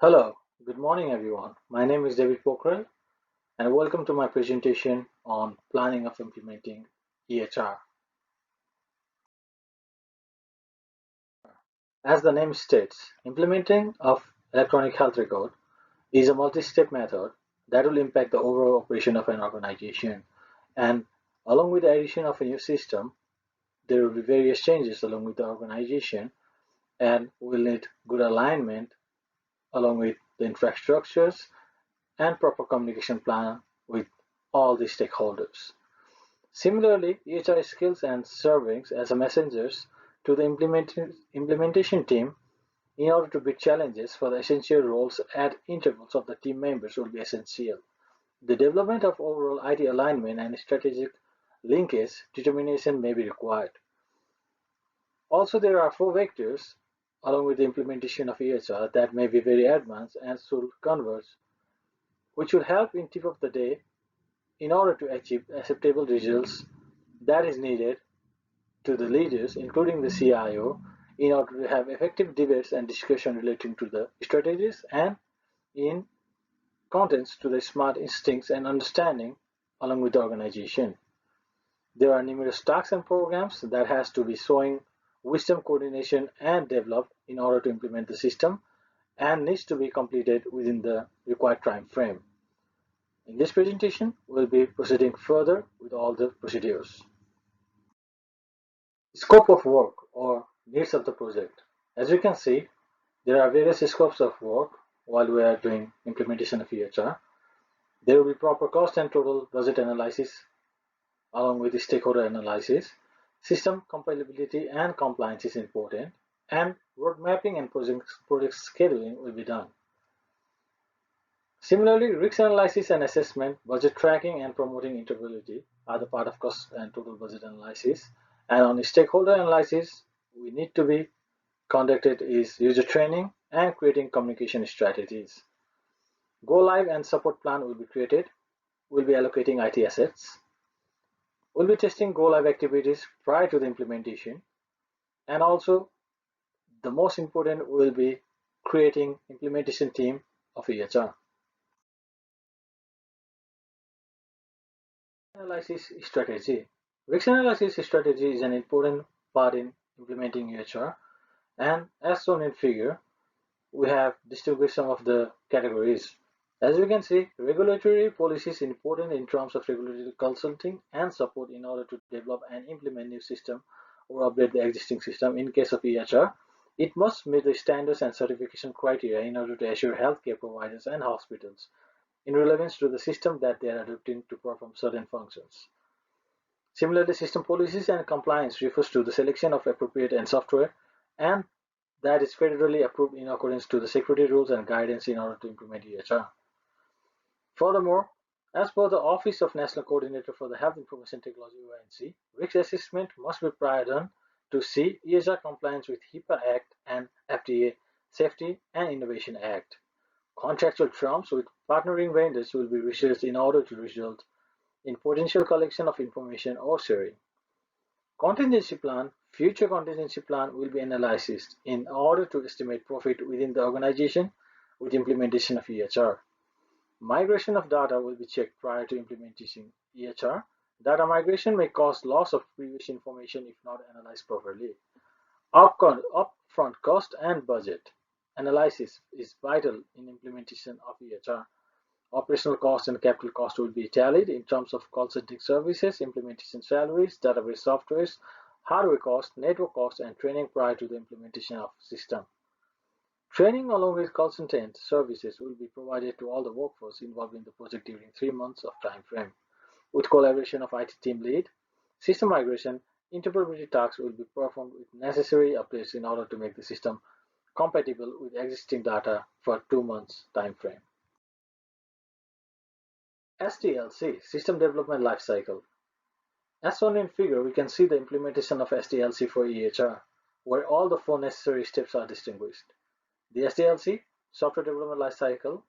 Hello, good morning everyone. My name is David Pokral and welcome to my presentation on planning of implementing EHR. As the name states, implementing of electronic health record is a multi-step method that will impact the overall operation of an organization. And along with the addition of a new system, there will be various changes along with the organization and we'll need good alignment along with the infrastructures and proper communication plan with all the stakeholders. Similarly, EHR skills and servings as a messengers to the implementation team in order to beat challenges for the essential roles at intervals of the team members will be essential. The development of overall IT alignment and strategic linkage determination may be required. Also, there are four vectors along with the implementation of EHR that may be very advanced and should converge, which will help in tip of the day in order to achieve acceptable results that is needed to the leaders, including the CIO, in order to have effective debates and discussion relating to the strategies and in contents to the smart instincts and understanding along with the organization. There are numerous tasks and programs that has to be showing wisdom coordination and developed in order to implement the system and needs to be completed within the required time frame. In this presentation, we'll be proceeding further with all the procedures. Scope of work or needs of the project. As you can see, there are various scopes of work while we are doing implementation of EHR. There will be proper cost and total budget analysis along with the stakeholder analysis. System compatibility and compliance is important, and road mapping and project scheduling will be done. Similarly, risk analysis and assessment, budget tracking and promoting interoperability are the part of cost and total budget analysis. And on the stakeholder analysis, we need to be conducted is user training and creating communication strategies. Go live and support plan will be created. We'll be allocating IT assets. We'll be testing go live activities prior to the implementation. And also, the most important will be creating implementation team of EHR. Analysis strategy. Risk analysis strategy is an important part in implementing EHR, and as shown in figure, we have distinguished some of the categories. As you can see, regulatory policy is important in terms of regulatory consulting and support in order to develop and implement new system or update the existing system. In case of EHR, it must meet the standards and certification criteria in order to assure healthcare providers and hospitals in relevance to the system that they are adopting to perform certain functions. Similarly, system policies and compliance refers to the selection of appropriate and software and that is federally approved in accordance to the security rules and guidance in order to implement EHR. Furthermore, as per the Office of National Coordinator for the Health Information Technology (ONC), risk assessment must be prior done to see EHR compliance with HIPAA Act and FDA Safety and Innovation Act. Contractual terms with partnering vendors will be researched in order to result in potential collection of information or sharing. Contingency plan, future contingency plan will be analyzed in order to estimate profit within the organization with implementation of EHR. Migration of data will be checked prior to implementing EHR. Data migration may cause loss of previous information if not analyzed properly. Upfront cost and budget analysis is vital in implementation of EHR. Operational cost and capital cost will be tallied in terms of consulting services, implementation salaries, database softwares, hardware cost, network cost, and training prior to the implementation of system. Training along with consultant services will be provided to all the workforce involved in the project during 3 months of time frame. With collaboration of IT team lead, system migration, interoperability tasks will be performed with necessary updates in order to make the system compatible with existing data for 2 months time frame. SDLC, System Development Lifecycle. As shown in figure, we can see the implementation of SDLC for EHR, where all the 4 necessary steps are distinguished. The SDLC, Software Development Lifecycle,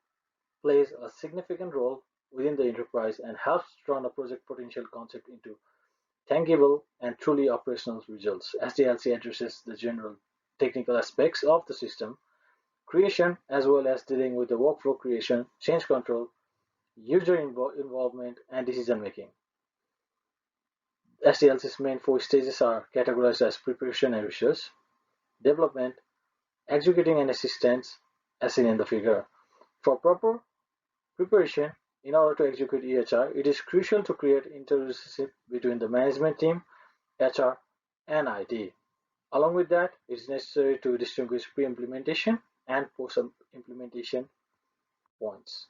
plays a significant role within the enterprise and helps turn a project potential concept into tangible and truly operational results. SDLC addresses the general technical aspects of the system, creation as well as dealing with the workflow creation, change control, user involvement, and decision making. SDLC's main four stages are categorized as preparation and research, development, executing and assistance, as seen in the figure. For proper preparation, in order to execute EHR, it is crucial to create interrelationship between the management team, HR, and IT. Along with that, it is necessary to distinguish pre-implementation and post-implementation points.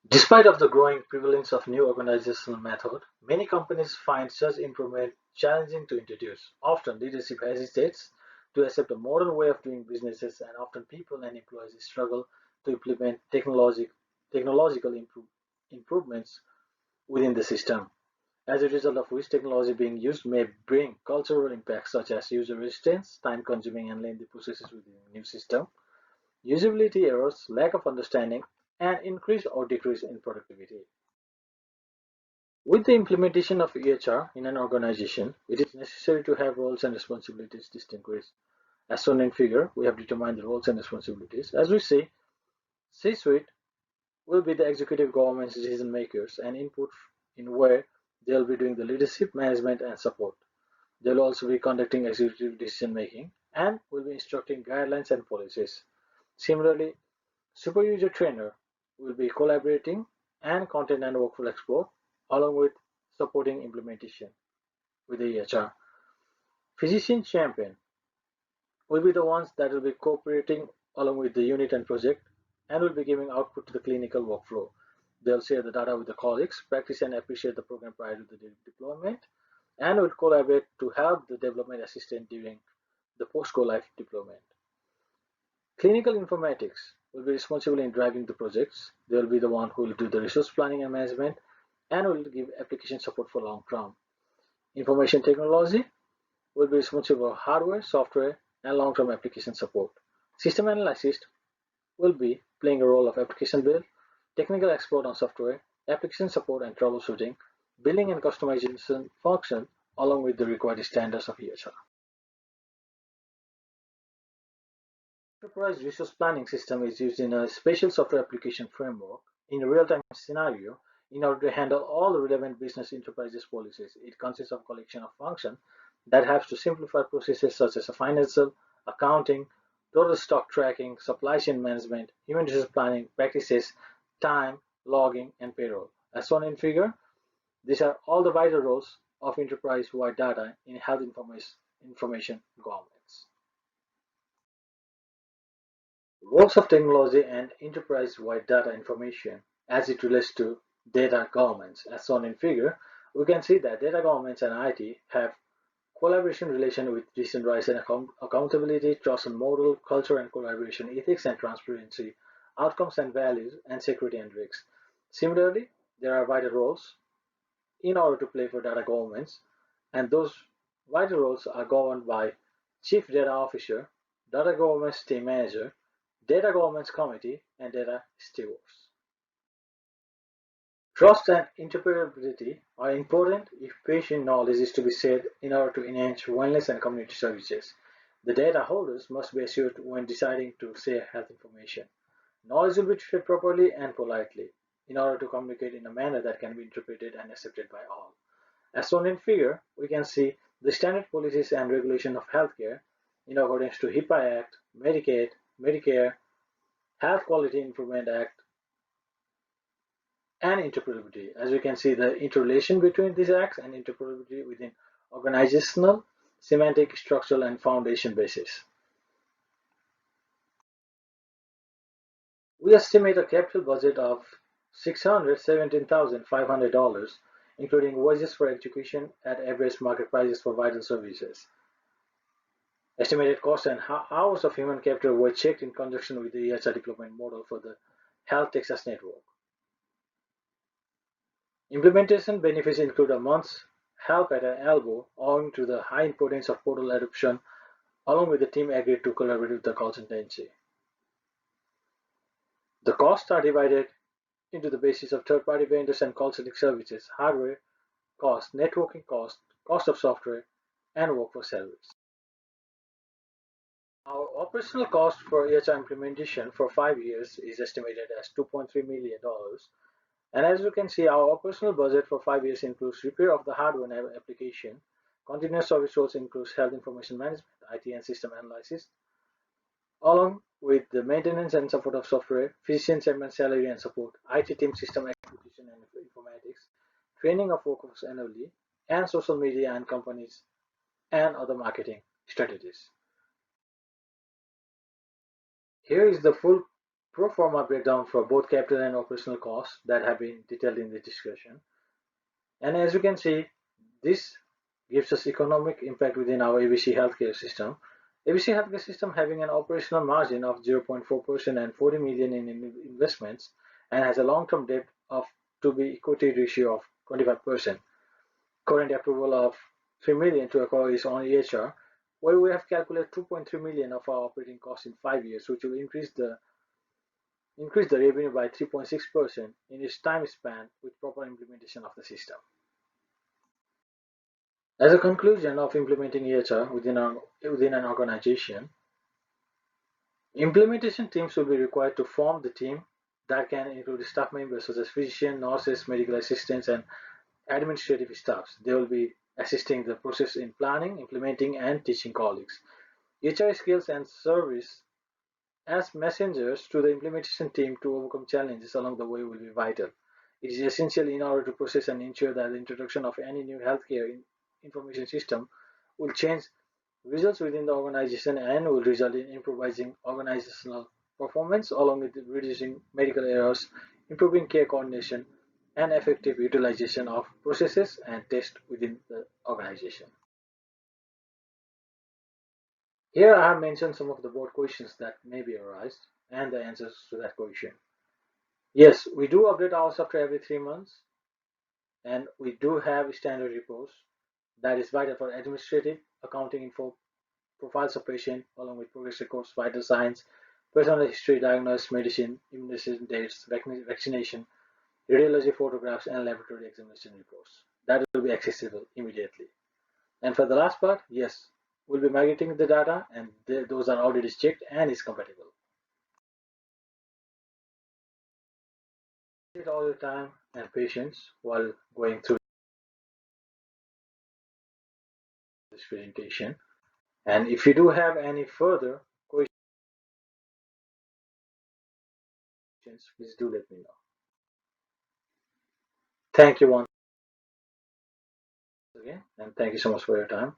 Despite of the growing prevalence of new organizational method, many companies find such improvement challenging to introduce. Often leadership hesitates to accept a modern way of doing businesses, and often people and employees struggle to implement technological improvements within the system. As a result of which technology being used may bring cultural impacts such as user resistance, time-consuming and lengthy processes within a new system, usability errors, lack of understanding, and increase or decrease in productivity. With the implementation of EHR in an organization, it is necessary to have roles and responsibilities distinguished. As shown in figure, we have determined the roles and responsibilities. As we see, C-suite will be the executive government's decision makers and input in where they'll be doing the leadership, management, and support. They'll also be conducting executive decision making and will be instructing guidelines and policies. Similarly, super user trainer will be collaborating and content and workflow export along with supporting implementation with the EHR. Physician champion will be the ones that will be cooperating along with the unit and project and will be giving output to the clinical workflow. They'll share the data with the colleagues, practice and appreciate the program prior to the deployment, and will collaborate to help the development assistant during the post-go live deployment. Clinical informatics will be responsible in driving the projects. They will be the one who will do the resource planning and management and will give application support for long term. Information technology will be responsible for hardware, software, and long-term application support. System analysis will be playing a role of application build, technical expert on software, application support and troubleshooting, billing and customization function, along with the required standards of EHR. Enterprise resource planning system is used in a special software application framework in a real-time scenario in order to handle all the relevant business enterprises policies. It consists of a collection of functions that helps to simplify processes such as financial, accounting, total stock tracking, supply chain management, human resource planning, practices, time, logging, and payroll. As shown in figure, these are all the vital roles of enterprise-wide data in health information governance. Roles of technology and enterprise-wide data information as it relates to data governance. As shown in figure, we can see that data governance and IT have collaboration relation with decision rights and accountability, trust and model, culture and collaboration, ethics and transparency, outcomes and values, and security and risks. Similarly, there are vital roles in order to play for data governance, and those vital roles are governed by Chief Data Officer, Data Governance Team Manager, Data Governance Committee, and Data Stewards. Trust and interoperability are important if patient knowledge is to be shared in order to enhance wellness and community services. The data holders must be assured when deciding to share health information. Knowledge will be treated properly and politely in order to communicate in a manner that can be interpreted and accepted by all. As shown in figure, we can see the standard policies and regulation of healthcare in accordance to HIPAA Act, Medicaid, Medicare, Health Quality Improvement Act, and interoperability. As we can see, the interrelation between these acts and interoperability within organizational, semantic, structural, and foundation basis. We estimate a capital budget of $617,500, including wages for execution at average market prices for vital services. Estimated cost and hours of human capital were checked in conjunction with the EHR deployment model for the Health Texas Network. Implementation benefits include a month's help at an elbow owing to the high importance of portal adoption, along with the team agreed to collaborate with the consultancy. The costs are divided into the basis of third-party vendors and consulting services, hardware cost, networking cost, cost of software, and workforce salaries. Our operational cost for EHR implementation for 5 years is estimated as $2.3 million. And as you can see, our operational budget for 5 years includes repair of the hardware and application, continuous service roles includes health information management, IT and system analysis, along with the maintenance and support of software, physician segment salary and support, IT team system acquisition and informatics, training of workforce annually, and social media and companies and other marketing strategies. Here is the full pro forma breakdown for both capital and operational costs that have been detailed in the discussion. And as you can see, this gives us economic impact within our ABC healthcare system. ABC healthcare system having an operational margin of 0.4% and 40 million in investments and has a long-term debt of to be equity ratio of 25%. Current approval of 3 million to acquire is on EHR, where we have calculated 2.3 million of our operating costs in 5 years, which will increase the revenue by 3.6% in its time span with proper implementation of the system. As a conclusion of implementing EHR within an organization, implementation teams will be required to form the team that can include staff members such as physicians, nurses, medical assistants, and administrative staffs. They will be assisting the process in planning, implementing, and teaching colleagues. EHR skills and service as messengers to the implementation team to overcome challenges along the way will be vital. It is essential in order to process and ensure that the introduction of any new healthcare information system will change results within the organization and will result in improvising organizational performance along with reducing medical errors, improving care coordination, and effective utilization of processes and tests within the organization. Here I have mentioned some of the board questions that may be arised and the answers to that question. Yes, we do update our software every 3 months and we do have standard reports that is vital for administrative, accounting info, profiles of patient along with progress records, vital signs, personal history, diagnosis, medicine, immunization dates, vaccination, radiology photographs, and laboratory examination reports. That will be accessible immediately. And for the last part, yes, we'll be migrating the data and those are already checked and is compatible. Take all your time and patience while going through this presentation. And if you do have any further questions, please do let me know. Thank you once again, and thank you so much for your time.